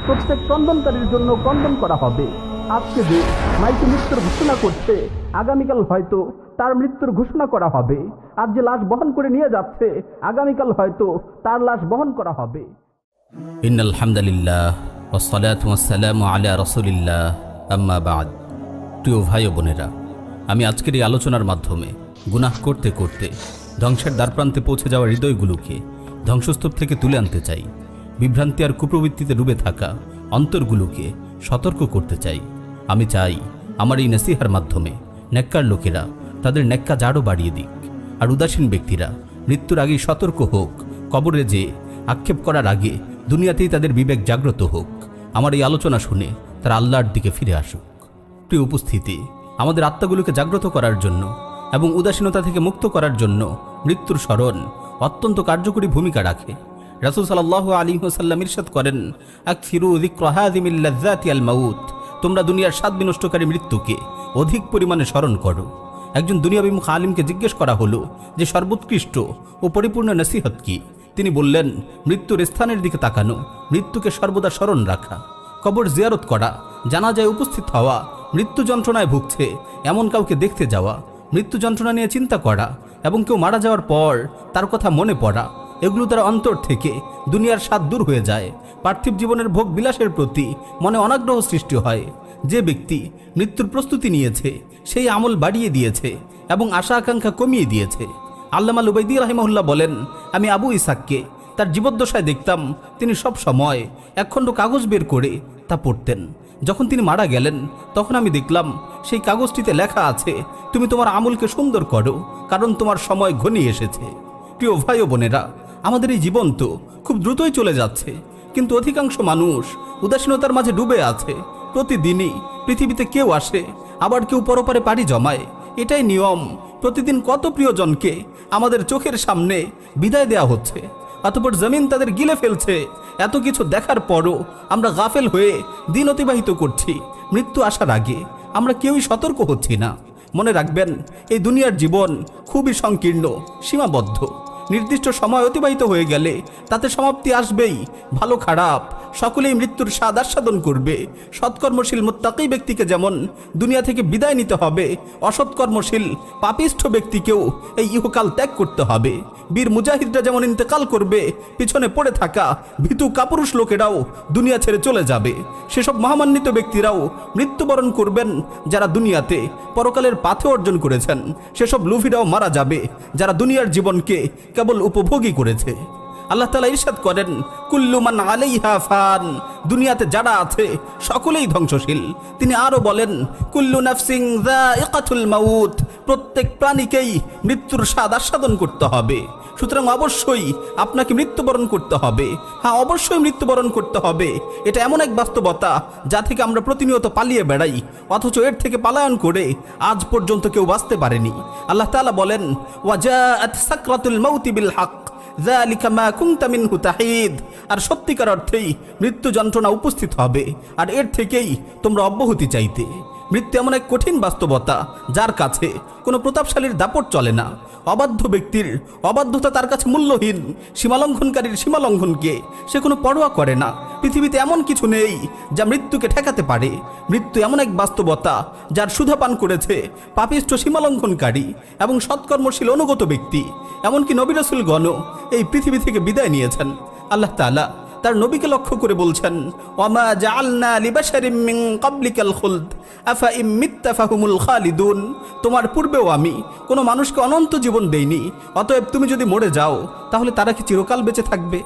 প্রত্যেক ক্রন্দনকারীর জন্য ক্রন্দন করা হবে। আজকে যে মাইকে মৃত্যুর ঘোষণা করছে, আগামীকাল হয়তো তার মৃত্যুর ঘোষণা করা হবে। আর যে লাশ বহন করে নিয়ে যাচ্ছে, আগামীকাল হয়তো তার লাশ বহন করা হবে। ইন্নাল হামদুলিল্লাহ ওয়াসসালাতু ওয়াসসালামু আলা রাসূলিল্লাহ, আম্মা বাদ। প্রিয় ভাই ও বোনেরা, আমি আজকের এই আলোচনার মাধ্যমে গুনাহ করতে করতে ধ্বংসের দ্বারপ্রান্তে পৌঁছে যাওয়া হৃদয়গুলোকে ধ্বংসস্তূপ থেকে তুলে আনতে চাই। বিভ্রান্তি আর কুপ্রবৃত্তিতে ডুবে থাকা অন্তরগুলোকে সতর্ক করতে চাই। আমি চাই আমার এই নসিহার মাধ্যমে নেককার লোকেরা তাদের নেককা জাড়ও বাড়িয়ে দিক, আর উদাসীন ব্যক্তিরা মৃত্যুর আগেই সতর্ক হোক। কবরে যে আক্ষেপ করার আগে দুনিয়াতেই তাদের বিবেক জাগ্রত হোক। আমার এই আলোচনা শুনে তারা আল্লাহর দিকে ফিরে আসুক। প্রিয় উপস্থিতি, আমাদের আত্মাগুলোকে জাগ্রত করার জন্য এবং উদাসীনতা থেকে মুক্ত করার জন্য মৃত্যুর স্মরণ অত্যন্ত কার্যকরী ভূমিকা রাখে। রাসূল সাল্লাল্লাহু আলাইহি ওয়াসাল্লাম ইরশাদ করেন, আকসিরু যিকরা হাযিমিল লাযযাতি আল মাউত। তোমরা দুনিয়ার স্বাদ বিনষ্টকারী মৃত্যুকে অধিক পরিমাণে স্মরণ করো। একজন দুনিয়াবিমুখ আলিমকে জিজ্ঞেস করা হলো যে সর্বোৎকৃষ্ট ও পরিপূর্ণ নসিহত কি? তিনি বললেন, মৃত্যুর স্থানের দিকে তাকানো, মৃত্যুকে সর্বদা স্মরণ রাখা, কবর জিয়ারত করা, জানাজায় উপস্থিত হওয়া, মৃত্যু যন্ত্রণায় ভুগছে এমন কাউকে দেখতে যাওয়া, মৃত্যু যন্ত্রণা নিয়ে চিন্তা করা এবং কেউ মারা যাওয়ার পর তার কথা মনে পড়া। এগুলো তার অন্তর থেকে দুনিয়ার স্বাদ দূর হয়ে যায়। পার্থিব জীবনের ভোগ বিলাসের প্রতি মনে অনাগ্রহ সৃষ্টি হয়। যে ব্যক্তি মৃত্যুর প্রস্তুতি নিয়েছে সেই আমল বাড়িয়ে দিয়েছে এবং আশা আকাঙ্ক্ষা কমিয়ে দিয়েছে। আল্লামা লুবাইদি রাহিমাহুল্লাহ বলেন, আমি আবু ইসাককে তার জীবদ্দশায় দেখতাম তিনি সব সময় একখণ্ড কাগজ বের করে তা পড়তেন। যখন তিনি মারা গেলেন তখন আমি দেখলাম সেই কাগজটিতে লেখা আছে, তুমি তোমার আমলকে সুন্দর করো, কারণ তোমার সময় ঘনিয়ে এসেছে। প্রিয় ভাই ও বোনেরা, আমাদের এই জীবন তো খুব দ্রুতই চলে যাচ্ছে, কিন্তু অধিকাংশ মানুষ উদাসীনতার মাঝে ডুবে আছে। প্রতিদিনই পৃথিবীতে কেউ আসে, আবার কেউ পরপারে পাড়ি জমায়। এটাই নিয়ম। প্রতিদিন কত প্রিয়জনকে আমাদের চোখের সামনে বিদায় দেয়া হচ্ছে, অতঃপর জমিন তাদের গিলে ফেলছে। এত কিছু দেখার পরও আমরা গাফেল হয়ে দিন অতিবাহিত করছি। মৃত্যু আসার আগে আমরা কেউই সতর্ক হচ্ছি না। মনে রাখবেন, এই দুনিয়ার জীবন খুবই সংকীর্ণ, সীমাবদ্ধ। নির্দিষ্ট সময় অতিবাহিত হয়ে গেলে তাতে সমাপ্তি আসবেই। ভালো খারাপ সকলেই মৃত্যুর স্বাদ আস্বাদন করবে। সৎকর্মশীল মুত্তাকী ব্যক্তিকে যেমন দুনিয়া থেকে বিদায় নিতে হবে, অসৎকর্মশীল পাপিষ্ঠ ব্যক্তিকেও এই ইহকাল ত্যাগ করতে হবে। বীর মুজাহিদরা যেমন ইন্তেকাল করবে, পিছনে পড়ে থাকা ভীতু কাপুরুষ লোকেরাও দুনিয়া ছেড়ে চলে যাবে। সেসব মহামান্বিত ব্যক্তিরাও মৃত্যুবরণ করবেন যারা দুনিয়াতে পরকালের পাথে অর্জন করেছেন। সেসব লুভিরাও মারা যাবে যারা দুনিয়ার জীবনকে কেবল উপভোগই করেছে। আল্লাহ তাআলা ইরশাদ করেন, কুল্লু মান আলাইহা ফান। দুনিয়াতে যারা আছে সকলেই ধ্বংসশীল। তিনি আরো বলেন, কুল্লু নাফসিন যায়িকাতুল মাউত। প্রত্যেক প্রাণীকেই মৃত্যুর স্বাদ আস্বাদন করতে হবে। সুতরাং অবশ্যই আপনাকে মৃত্যুবরণ করতে হবে। হ্যাঁ, অবশ্যই মৃত্যুবরণ করতে হবে। এটা এমন এক বাস্তবতা যা থেকে আমরা প্রতিনিয়ত পালিয়ে বেড়াই, অথচ এর থেকে পালায়ন করে আজ পর্যন্ত কেউ বাঁচতে পারেনি। আল্লাহ তাআলা বলেন, ওয়াজাআত সাকরাতুল মাউতি বিল হক যালিকা মা কুনতা মিনহু তাহিদ। আর সত্যিকার অর্থেই মৃত্যু যন্ত্রণা উপস্থিত হবে, আর এর থেকেই তোমরা অব্যাহতি চাইতে। মৃত্যু এমন এক কঠিন বাস্তবতা যার কাছে কোনো প্রতাপশালীর দাপট চলে না। অবাধ্য ব্যক্তির অবাধ্যতা তার কাছে মূল্যহীন। সীমালঙ্ঘনকারীর সীমালঙ্ঘনকে সে কোনো পরোয়া করে না। পৃথিবীতে এমন কিছু নেই যা মৃত্যুকে ঠেকাতে পারে। মৃত্যু এমন এক বাস্তবতা যার সুধা পান করেছে পাপিষ্ঠ সীমালঙ্ঘনকারী এবং সৎকর্মশীল অনুগত ব্যক্তি। এমনকি নবী রাসূলগণও এই পৃথিবী থেকে বিদায় নিয়েছেন। আল্লাহ তাআলা তার নবীকে লক্ষ্য করে বলছেন, ওয়ামা জাআলনা লিবাশারিম মিন ক্বাবলিকাল খুলদ আফা ইম মিত্তা ফাহুমুল খালিদুন। তোমার পূর্বেও আমি কোনো মানুষকে অনন্ত জীবন দেইনি, অতএব তুমি যদি মরে যাও তাহলে তারা কি চিরকাল বেঁচে থাকবে?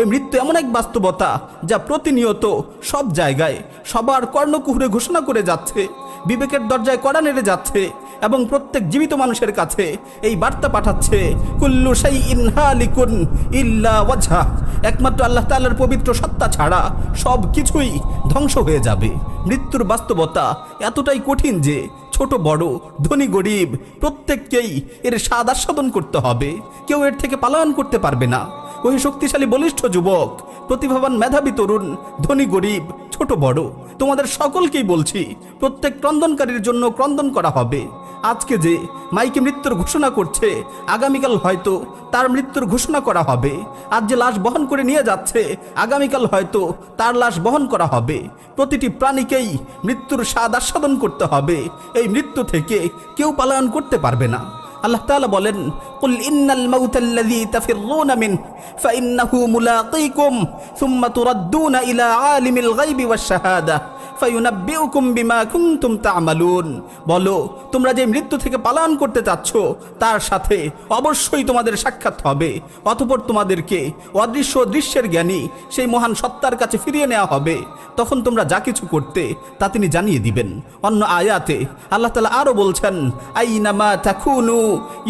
এই মৃত্যু এমন এক বাস্তবতা যা প্রতিনিয়ত সব জায়গায় সবার কর্ণকুহরে ঘোষণা করে যাচ্ছে, বিবেকের দরজায় কড়া নেড়ে যাচ্ছে এবং প্রত্যেক জীবিত মানুষের কাছে এই বার্তা পাঠাচ্ছে, কুল্লু শাইইন হালিকুন ইল্লা ওয়াজহা। একমাত্র আল্লাহ তাআলার পবিত্র সত্তা ছাড়া সব কিছুই ধ্বংস হয়ে যাবে। মৃত্যুর বাস্তবতা এতটাই কঠিন যে ছোট বড়, ধনী গরিব প্রত্যেককেই এর স্বাদ আস্বাদন করতে হবে। কেউ এর থেকে পালায়ন করতে পারবে না। ওই শক্তিশালী বলিষ্ঠ যুবক, প্রতিভাবান মেধাবী তরুণ, ধনী গরিব, ছোট বড়, তোমাদের সকলকেই বলছি, প্রত্যেক ক্রন্দনকারীর জন্য ক্রন্দন করা হবে। আজকে যে মাইকে মৃত্যুর ঘোষণা করছে, আগামীকাল হয়তো তার মৃত্যুর ঘোষণা করা হবে। আজ যে লাশ বহন করে নিয়ে যাচ্ছে, আগামীকাল হয়তো তার লাশ বহন করা হবে। প্রতিটি প্রাণীকেই মৃত্যুর স্বাদ আস্বাদন করতে হবে। এই মৃত্যু থেকে কেউ পালায়ন করতে পারবে না। আল্লাহ তাআলা বলেন, কুল ইন্নাল মাউতাল্লাযী তাফিররুনা মিনহু ফাইন্নাহু মুলাকীকুম সুম্মা তুরাদ্দুনা ইলা আলিমিল গায়বি ওয়াশ শাহাদা ফায়ুনাব্বিউকুম বিমা কুনতুম তা'মালুন। বলো, তোমরা যে মৃত্যু থেকে পালায়ন করতে চাচ্ছ তার সাথে অবশ্যই তোমাদের সাক্ষাৎ হবে। অতঃপর তোমাদেরকে অদৃশ্য দৃশ্যের জ্ঞানী সেই মহান সত্তার কাছে ফিরিয়ে নেওয়া হবে। তখন তোমরা যা কিছু করতে তা তিনি জানিয়ে দিবেন। অন্য আয়াতে আল্লাহ তাআলা আরো বলছেন, আইনামা তাকুনু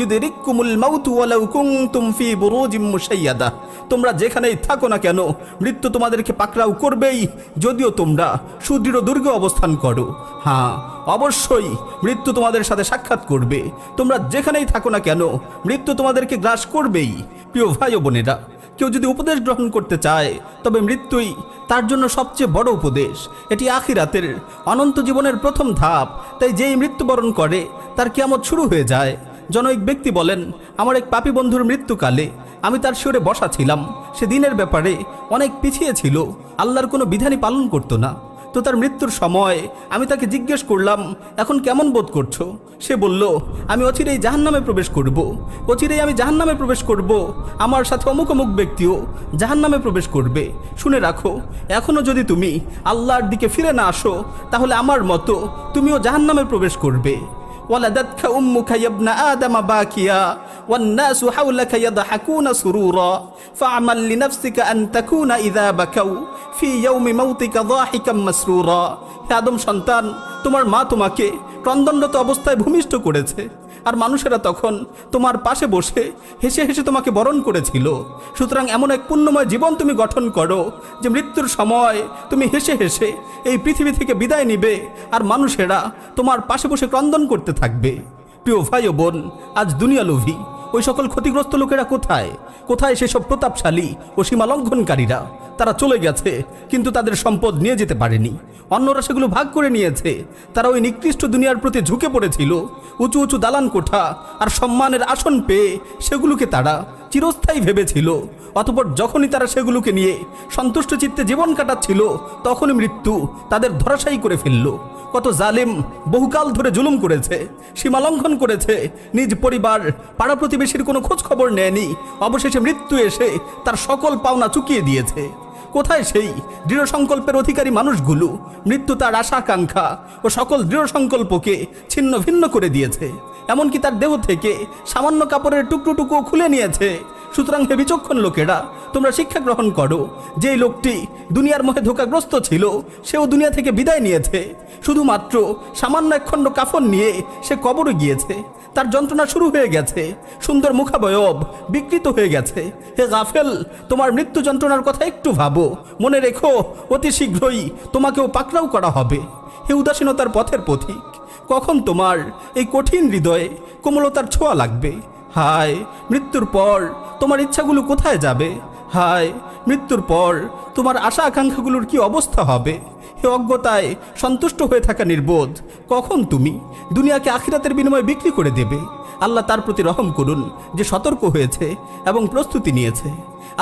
ইউদরিকুমুল মাউতু ওয়ালাউ কুনতুম ফি বুরুজিম মুশাইয়াদা। তোমরা যেখানেই থাকো না কেন মৃত্যু তোমাদেরকে পাকড়াও করবেই, যদিও তোমরা সুদৃঢ় দুর্গে অবস্থান করো। হ্যাঁ, অবশ্যই মৃত্যু তোমাদের সাথে সাক্ষাৎ করবে। তোমরা যেখানেই থাকো না কেন মৃত্যু তোমাদেরকে গ্রাস করবেই। প্রিয় ভাই ও বোনেরা, কেউ যদি উপদেশ গ্রহণ করতে চায় তবে মৃত্যুই তার জন্য সবচেয়ে বড় উপদেশ। এটি আখিরাতের অনন্ত জীবনের প্রথম ধাপ। তাই যেই মৃত্যুবরণ করে তার কিয়ামত শুরু হয়ে যায়। জনৈক ব্যক্তি বলেন, আমার এক পাপী বন্ধুর মৃত্যুকালে আমি তার শিরে বসা ছিলাম। সে দিনের ব্যাপারে অনেক পিছিয়ে ছিল, আল্লাহর কোনো বিধানই পালন করতো না। তো তার মৃত্যুর সময় আমি তাকে জিজ্ঞেস করলাম, এখন কেমন বোধ করছো? সে বলল, আমি অচিরেই জাহান্নামে প্রবেশ করব। অচিরেই আমি জাহান্নামে প্রবেশ করব। আমার সাথে অমুক অমুক ব্যক্তিও জাহান্নামে প্রবেশ করবে। শুনে রাখো, এখনও যদি তুমি আল্লাহর দিকে ফিরে না আসো তাহলে আমার মতো তুমিও জাহান্নামে প্রবেশ করবে। ولدتك أمك يا ابن آدم باكيا والناس حولك يضحكون سرورا فاعمل لنفسك أن تكون إذا بكوا في يوم موتك ضاحكا مسرورا। হে আদম সন্তান, তোমার মা তোমাকে ক্রন্দনরত অবস্থায় ভূমিষ্ঠ করেছে, আর মানুষেরা তখন তোমার পাশে বসে হেসে হেসে তোমাকে বরণ করেছিল। সুতরাং এমন এক পুণ্যময় জীবন তুমি গঠন করো যে মৃত্যুর সময় তুমি হেসে হেসে এই পৃথিবী থেকে বিদায় নিবে, আর মানুষেরা তোমার পাশে বসে ক্রন্দন করতে থাকবে। প্রিয় ভাই ও বোন, আজ দুনিয়া লোভী ওই সকল ক্ষতিগ্রস্ত লোকেরা কোথায়? কোথায় সেসব প্রতাপশালী ও সীমা লঙ্ঘনকারীরা? তারা চলে গেছে, কিন্তু তাদের সম্পদ নিয়ে যেতে পারেনি। অন্যরা সেগুলো ভাগ করে নিয়েছে। তারা ওই নিকৃষ্ট দুনিয়ার প্রতি ঝুঁকে পড়েছিল। উঁচু উঁচু দালান কোঠা আর সম্মানের আসন পেয়ে সেগুলোকে তারা চিরস্থায়ী ভেবেছিল। অতঃপর যখনই তারা সেগুলোকে নিয়ে সন্তুষ্ট চিত্তে জীবন কাটাচ্ছিল, তখনই মৃত্যু তাদের ধরাশায়ী করে ফেলল। কত জালিম বহুকাল ধরে জুলুম করেছে, সীমা লঙ্ঘন করেছে, নিজ পরিবার পাড়া প্রতিবেশীর কোনো খোঁজ খবর নেয়নি। অবশেষে মৃত্যু এসে তার সকল পাওনা চুকিয়ে দিয়েছে। কোথায় সেই দৃঢ় সংকল্পের অধিকারী মানুষগুলো? মৃত্যু তার আশা আকাঙ্ক্ষা ও সকল দৃঢ় সংকল্পকে ছিন্ন ভিন্ন করে দিয়েছে। এমনকি তার দেহ থেকে সামান্য কাপড়ের টুকরো খুলে নিয়েছে। সুতরাং হে বিচক্ষণ লোকেরা, তোমরা শিক্ষা গ্রহণ করো। যেই লোকটি দুনিয়ার মোহে ধোঁকাগ্রস্ত ছিল, সেও দুনিয়া থেকে বিদায় নিয়েছে। শুধুমাত্র সামান্য এক খণ্ড কাফন নিয়ে সে কবরে গিয়েছে। তার যন্ত্রণা শুরু হয়ে গেছে, সুন্দর মুখাবয়ব বিকৃত হয়ে গেছে। হে গাফেল, তোমার মৃত্যু যন্ত্রণার কথা একটু ভাবো। মনে রেখো, অতি শীঘ্রই তোমাকেও পাকড়াও করা হবে। হে উদাসীনতার পথের পথিক, কখন তোমার এই কঠিন হৃদয়ে কোমলতার ছোঁয়া লাগবে? হায়, মৃত্যুর পর তোমার ইচ্ছাগুলো কোথায় যাবে? হায়, মৃত্যুর পর তোমার আশা আকাঙ্ক্ষাগুলোর কি অবস্থা হবে? হে অজ্ঞতায় সন্তুষ্ট হয়ে থাকা নির্বোধ, কখন তুমি দুনিয়াকে আখিরাতের বিনিময়ে বিক্রি করে দেবে? আল্লাহ তার প্রতি রহম করুন যে সতর্ক হয়েছে এবং প্রস্তুতি নিয়েছে।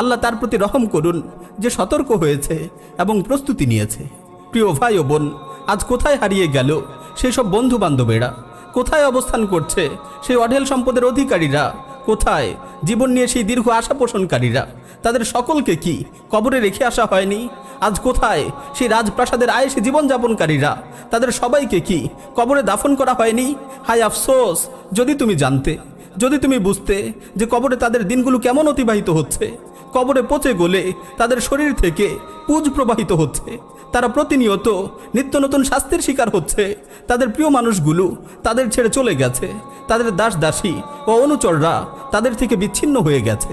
আল্লাহ তার প্রতি রহম করুন যে সতর্ক হয়েছে এবং প্রস্তুতি নিয়েছে। প্রিয় ভাই ও বোন, আজ কোথায় হারিয়ে গেল সেই সব বন্ধু বান্ধবেরা? কোথায় অবস্থান করছে সেই অঢেল সম্পদের অধিকারীরা? কোথায় জীবন নিয়ে সেই দীর্ঘ আশা পোষণকারীরা? তাদের সকলকে কি কবরে রেখে আসা হয়নি? আজ কোথায় সেই রাজপ্রাসাদের আয়েশে জীবনযাপনকারীরা? তাদের সবাইকে কি কবরে দাফন করা হয়নি? হায় আফসোস, যদি তুমি জানতে, যদি তুমি বুঝতে যে কবরে তাদের দিনগুলো কেমন অতিবাহিত হচ্ছে। কবরে পচে গলে তাদের শরীর থেকে পুজ প্রবাহিত হচ্ছে। তারা প্রতিনিয়ত নিত্য নতুন শাস্তির শিকার হচ্ছে। তাদের প্রিয় মানুষগুলো তাদের ছেড়ে চলে গেছে। তাদের দাস দাসী ও অনুচররা তাদের থেকে বিচ্ছিন্ন হয়ে গেছে।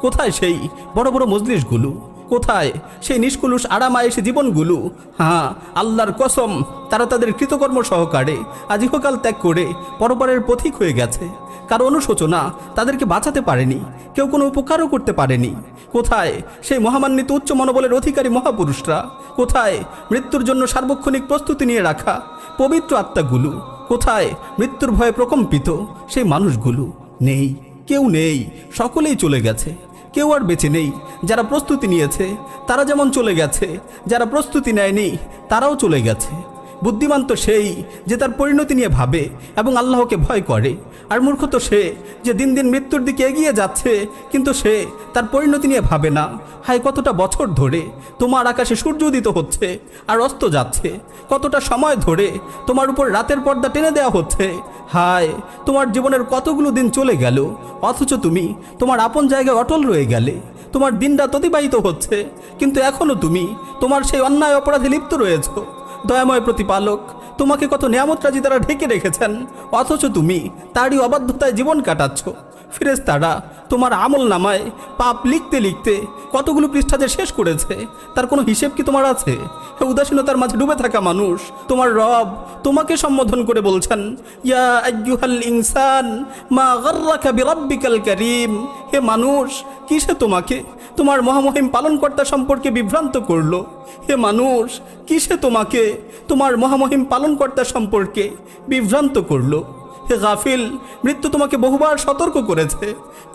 কোথায় সেই বড় বড় মজলিসগুলো? কোথায় সেই নিষ্কুলুষ আরামায়েশী জীবনগুলো? হ্যাঁ, আল্লাহর কসম, তারা তাদের কৃতকর্ম সহকারে আজ ইহকাল ত্যাগ করে পরপারের পথিক হয়ে গেছে। কারো অনুশোচনা তাদেরকে বাঁচাতে পারেনি, কেউ কোনো উপকারও করতে পারেনি। কোথায় সেই মহামান্বিত উচ্চ মনোবলের অধিকারী মহাপুরুষরা? কোথায় মৃত্যুর জন্য সার্বক্ষণিক প্রস্তুতি নিয়ে রাখা পবিত্র আত্মাগুলো? কোথায় মৃত্যুর ভয়ে প্রকম্পিত সেই মানুষগুলো? নেই, কেউ নেই, সকলেই চলে গেছে। কেউ আর বেঁচে নেই। যারা প্রস্তুতি নিয়েছে তারা যেমন চলে গেছে, যারা প্রস্তুতি নেয়নি তারাও চলে গেছে। বুদ্ধিমান তো সেই যে তার পরিণতি নিয়ে ভাবে এবং আল্লাহকে ভয় করে, আর মূর্খ তো সে যে দিন দিন মৃত্যুর দিকে এগিয়ে যাচ্ছে কিন্তু সে তার পরিণতি নিয়ে ভাবে না। হায়, কতটা বছর ধরে তোমার আকাশে সূর্য উদিত হচ্ছে আর অস্ত যাচ্ছে, কতটা সময় ধরে তোমার উপর রাতের পর্দা টেনে দেওয়া হচ্ছে। হায়, তোমার জীবনের কতগুলো দিন চলে গেল, অথচ তুমি তোমার আপন জায়গায় অটল রয়ে গেলে। তোমার দিনরাত অতিবাহিত হচ্ছে কিন্তু এখনও তুমি তোমার সেই অন্যায় অপরাধে লিপ্ত রয়েছ। দয়াময় প্রতিপালক তোমাকে কত নিয়ামত রাজি তারা ঢেকে রেখেছেন, অথচ তুমি তারই অবাধ্যতায় জীবন কাটাচ্ছ। ফেরেশতারা তোমার আমল নামায় পাপ লিখতে লিখতে কতগুলো পৃষ্ঠা যে শেষ করেছে তার কোনো হিসেব কি তোমার আছে? হে উদাসীনতার মাঝে ডুবে থাকা মানুষ, তোমার রব তোমাকে সম্বোধন করে বলছেন, ইয়া আইয়ুহাল ইনসান মা গাররাকা বিরাব্বিকাল কারীম। হে মানুষ, কিসে তোমাকে তোমার মহামহিম পালনকর্তা সম্পর্কে বিভ্রান্ত করলো? হে মানুষ, কিসে তোমাকে তোমার মহামহিম পালনকর্তা সম্পর্কে বিভ্রান্ত করলো? হে গাফিল, মৃত্যু তোমাকে বহুবার সতর্ক করেছে,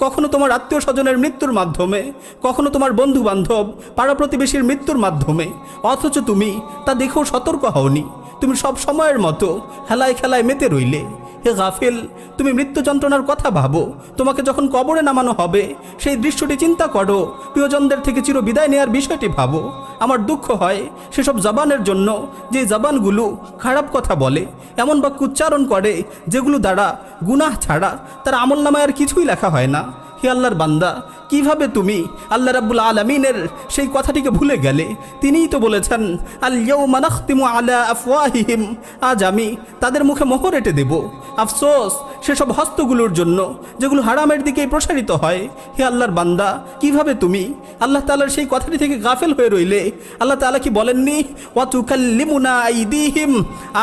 কখনো তোমার আত্মীয় স্বজনের মৃত্যুর মাধ্যমে, কখনো তোমার বন্ধু বান্ধব পাড়া প্রতিবেশীর মৃত্যুর মাধ্যমে, অথচ তুমি তা দেখেও সতর্ক হওনি। তুমি সব সময়ের মতো হেলায় খেলায় মেতে রইলে। হে গাফিল, তুমি মৃত্যু যন্ত্রণার কথা ভাবো, তোমাকে যখন কবরে নামানো হবে সেই দৃশ্যটি চিন্তা করো, প্রিয়জনদের থেকে চির বিদায় নেওয়ার বিষয়টি ভাবো। আমার দুঃখ হয় সেসব জবানের জন্য যে জবানগুলো খারাপ কথা বলে, এমন বাক্য উচ্চারণ করে যেগুলো দ্বারা গুনাহ ছাড়া তার আমলনামায় আর কিছুই লেখা হয় না। হে আল্লাহর বান্দা, কিভাবে তুমি আল্লাহ রাব্বুল আলামিনের সেই কথাটিকে ভুলে গেলে? তিনিই তো বলেছেন, আল ইয়াউমা নাখতিমু আলা আফওয়াহিহিম, আজ আমি তাদের মুখে মোহর এঁটে দেব। আফসোস সেসব হস্তগুলোর জন্য যেগুলো হারামের দিকেই প্রসারিত হয়। হে আল্লাহর বান্দা, কিভাবে তুমি আল্লাহ তাআলার সেই কথাটি থেকে গাফেল হয়ে রইলে? আল্লাহ তাআলা কি বলেননি, ওয়া তুকাল্লিমুনা আইদিহিম,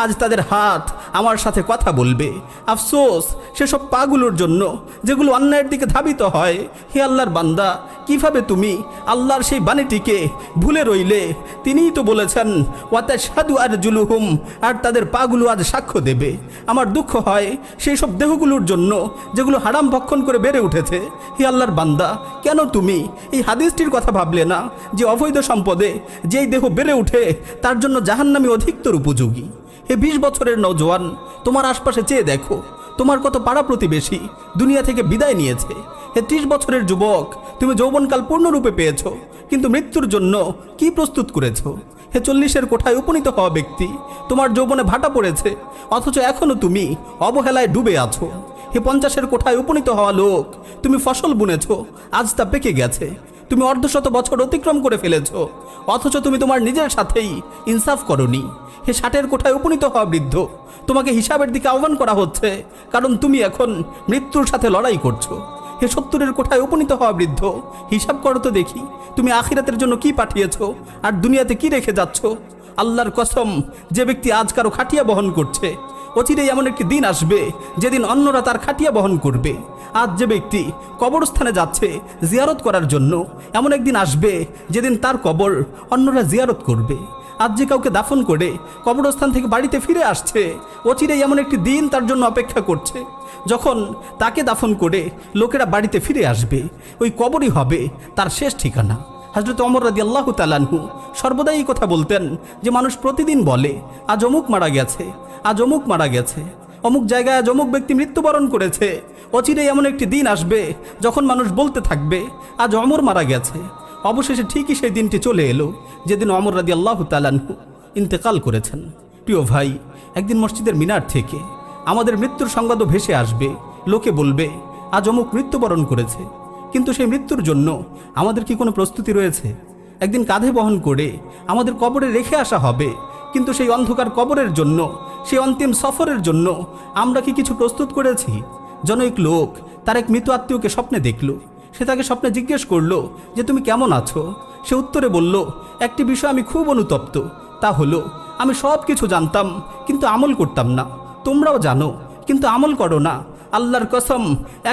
আজ তাদের হাত আমার সাথে কথা বলবে। আফসোস সেসব পাগুলোর জন্য যেগুলো অন্যায়ের দিকে ধাবিত হয়। হে আল্লাহর বান্দা, কিভাবে তুমি আল্লাহর সেই বাণীটিকে ভুলে রইলে? তিনিই তো বলেছেন, ওয়া তাশহাদু আরজুলুহুম, আর তাদের পাগুলো আজ সাক্ষ্য দেবে। আমার দুঃখ হয় সেই সব দেহগুলোর জন্য যেগুলো হারাম ভক্ষণ করে বেড়ে উঠেছে। হে আল্লাহর বান্দা, কেন তুমি এই হাদিসটির কথা ভাবলে না যে অবৈধ সম্পদে যেই দেহ বেড়ে উঠে তার জন্য জাহান্নামী অধিকতর উপযোগী? হে 20 বছরের নওজোয়ান, তোমার আশপাশে চেয়ে দেখো, তোমার কত পাড়া প্রতিবেশী দুনিয়া থেকে বিদায় নিয়েছে। হে 30 বছরের যুবক, তুমি যৌবনকাল পূর্ণরূপে পেয়েছ, কিন্তু মৃত্যুর জন্য কি প্রস্তুত করেছ? হে 40-এর কোঠায় উপনীত হওয়া ব্যক্তি, তোমার যৌবনে ভাটা পড়েছে, অথচ এখনো তুমি অবহেলায় ডুবে আছো। হে 50-এর কোঠায় উপনীত হওয়া লোক, তুমি ফসল বুনেছ, আজ তা পেকে গেছে। তুমি অর্ধশত বছর অতিক্রম করে ফেলেছ, অথচ তুমি তোমার নিজের সাথেই ইনসাফ করনি। হে 60-এর কোঠায় উপনীত হওয়া বৃদ্ধ, তোমাকে হিসাবের দিকে আহ্বান করা হচ্ছে, কারণ তুমি এখন মৃত্যুর সাথে লড়াই করছো। হে 70-এর কোঠায় উপনীত হওয়া বৃদ্ধ, হিসাব করো তো দেখি তুমি আখিরাতের জন্য কি পাঠিয়েছো আর দুনিয়াতে কি রেখে যাচ্ছ। আল্লাহর কসম, যে ব্যক্তি আজ কারো খাটিয়া বহন করছে, অচিরেই এমন একটি দিন আসবে যেদিন অন্যরা তার খাটিয়া বহন করবে। আজ যে ব্যক্তি কবরস্থানে যাচ্ছে জিয়ারত করার জন্য, এমন একদিন আসবে যেদিন তার কবর অন্যরা জিয়ারত করবে। আজ যে কাউকে দাফন করে কবরস্থান থেকে বাড়িতে ফিরে আসছে, অচিরেই এমন একটি দিন তার জন্য অপেক্ষা করছে যখন তাকে দাফন করে লোকেরা বাড়িতে ফিরে আসবে। ওই কবরই হবে তার শেষ ঠিকানা। হযরত ওমর রাদিয়াল্লাহু তাআলা আনহু সর্বদাই এই কথা বলতেন যে মানুষ প্রতিদিন বলে, আজ অমুক মারা গেছে, আজ অমুক মারা গেছে, অমুক জায়গায় আজ অমুক ব্যক্তি মৃত্যুবরণ করেছে। অচিরেই এমন একটি দিন আসবে যখন মানুষ বলতে থাকবে, আজ ওমর মারা গেছে। অবশেষে ঠিকই সেই দিনটি চলে এলো যেদিন ওমর রাদিয়াল্লাহু তাআলা আনহু ইন্তেকাল করেছেন। প্রিয় ভাই, একদিন মসজিদের মিনার থেকে আমাদের মৃত্যুর সংবাদও ভেসে আসবে। লোকে বলবে, আজ অমুক মৃত্যুবরণ করেছে, কিন্তু সেই মৃত্যুর জন্য আমাদের কি কোনো প্রস্তুতি রয়েছে? একদিন কাঁধে বহন করে আমাদের কবরে রেখে আসা হবে, কিন্তু সেই অন্ধকার কবরের জন্য, সেই অন্তিম সফরের জন্য আমরা কি কিছু প্রস্তুত করেছি? জনৈক লোক তার এক মৃত আত্মীয়কে স্বপ্নে দেখল। সে তাকে স্বপ্নে জিজ্ঞেস করলো যে তুমি কেমন আছো? সে উত্তরে বলল, একটি বিষয় আমি খুব অনুতপ্ত, তা হলো আমি সব কিছু জানতাম কিন্তু আমল করতাম না। তোমরাও জানো কিন্তু আমল করো না। আল্লাহর কসম,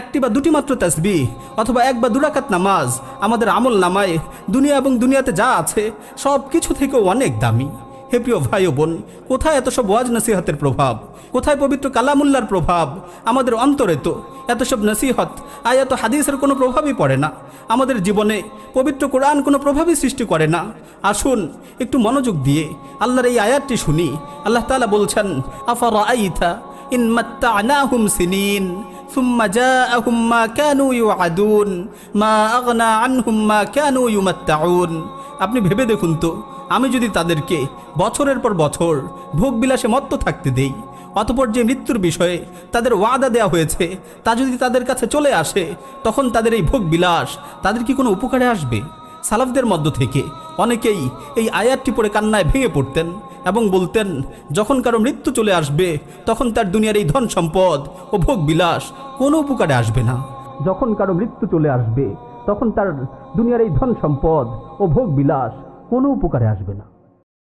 একটি বা দুটি মাত্র তাসবিহ অথবা 1 বা 2 রাকাত নামাজ আমাদের আমল নামায় দুনিয়া এবং দুনিয়াতে যা আছে সব কিছু থেকেও অনেক দামি। হে প্রিয় ভাই ও বোন, কোথায় এত সব ওয়াজ নসিহতের প্রভাব, কোথায় পবিত্র কালামুল্লার প্রভাব? আমাদের অন্তরে তো এত সব নসিহত আয়াত হাদিসের কোনো প্রভাবই পড়ে না। আমাদের জীবনে পবিত্র কোরআন কোনো প্রভাবই সৃষ্টি করে না। আসুন একটু মনোযোগ দিয়ে আল্লাহর এই আয়াতটি শুনি। আল্লাহ তাআলা বলছেন, আফারাআইতা ইন মাত্তা'নাহুম সিনিন সুম্মা জাআহুম মা কানু ইউআদুন মা আগনা আনহুম মা কানু ইউমাত্তাউন। আপনি ভেবে দেখুন তো, আমি যদি তাদেরকে বছরের পর বছর ভোগবিলাসে মত্ত থাকতে দেই, অতঃপর যে মৃত্যুর বিষয়ে তাদের ওয়াদা দেওয়া হয়েছে তা যদি তাদের কাছে চলে আসে, তখন তাদের এই ভোগবিলাস তাদের কি কোনো উপকারে আসবে? সালাফদের মধ্য থেকে অনেকেই এই আয়াতটি পড়ে কান্নায় ভেঙে পড়তেন এবং বলতেন, যখন কারো মৃত্যু চলে আসবে তখন তার দুনিয়ার এই ধন সম্পদ ও ভোগবিলাস কোনো উপকারে আসবে না। যখন কারো মৃত্যু চলে আসবে তখন তার দুনিয়ার এই ধন সম্পদ ও ভোগ বিলাস কোনো উপকারে আসবে না।